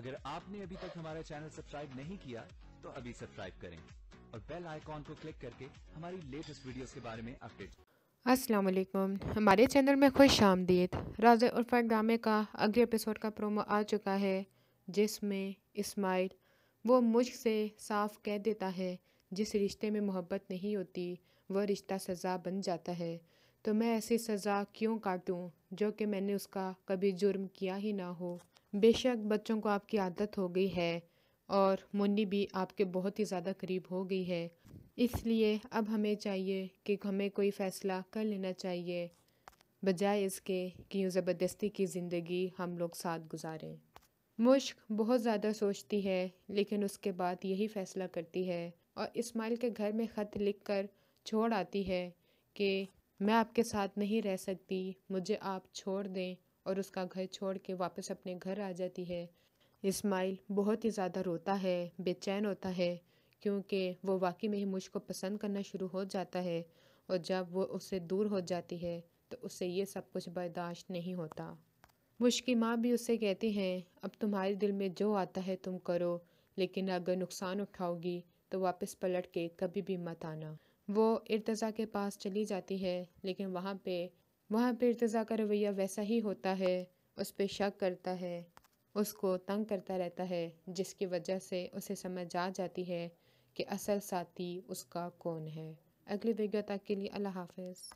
اگر آپ نے ابھی تک ہمارا چینل سبسکرائب نہیں کیا تو ابھی سبسکرائب کریں اور بیل آئیکن کو کلک کر کے ہماری لیٹسٹ ویڈیوز کے بارے میں اپڈیٹ۔ السلام علیکم، ہمارے چینل میں خوش آمدید۔ راز عرفات ڈرامے کا اگلے ایپیسوڈ کا پرومو آ چکا ہے، جس میں اسماعیل وہ مجھ سے صاف کہہ دیتا ہے جس رشتے میں محبت نہیں ہوتی وہ رشتہ سزا بن جاتا ہے، تو میں ایسی سزا کیوں کاٹوں جو کہ میں نے اس کا کبھی جرم کیا ہی نہ ہو۔ بے شک بچوں کو آپ کی عادت ہو گئی ہے اور منی بھی آپ کے بہت ہی زیادہ قریب ہو گئی ہے، اس لیے اب ہمیں چاہیے کہ ہمیں کوئی فیصلہ کر لینا چاہیے بجائے اس کے کہ یوں زبردستی کی زندگی ہم لوگ ساتھ گزاریں۔ مشک بہت زیادہ سوچتی ہے لیکن اس کے بعد یہی فیصلہ کرتی ہے اور اسماعیل کے گھر میں خط لکھ کر چھوڑ آتی ہے کہ میں آپ کے ساتھ نہیں رہ سکتی، مجھے آپ چھوڑ دیں، اور اس کا گھر چھوڑ کے واپس اپنے گھر آ جاتی ہے۔ اسماعیل بہت ہی زیادہ روتا ہے، بے چین ہوتا ہے، کیونکہ وہ واقعی میں ہی مجھ کو پسند کرنا شروع ہو جاتا ہے، اور جب وہ اس سے دور ہو جاتی ہے تو اس سے یہ سب کچھ برداشت نہیں ہوتا۔ مجھ کی ماں بھی اس سے کہتی ہیں اب تمہارے دل میں جو آتا ہے تم کرو، لیکن اگر نقصان اٹھاؤ گی تو واپس پلٹ کے کبھی بھی مت آنا۔ وہ ارتضیٰ کے پاس چلی جاتی ہے لیکن وہاں پہ ارتضیٰ کا رویہ ویسا ہی ہوتا ہے، اس پہ شک کرتا ہے، اس کو تنگ کرتا رہتا ہے، جس کی وجہ سے اسے سمجھ آ جاتی ہے کہ اصل ساتھی اس کا کون ہے۔ اگلی ویڈیو تک کے لیے اللہ حافظ۔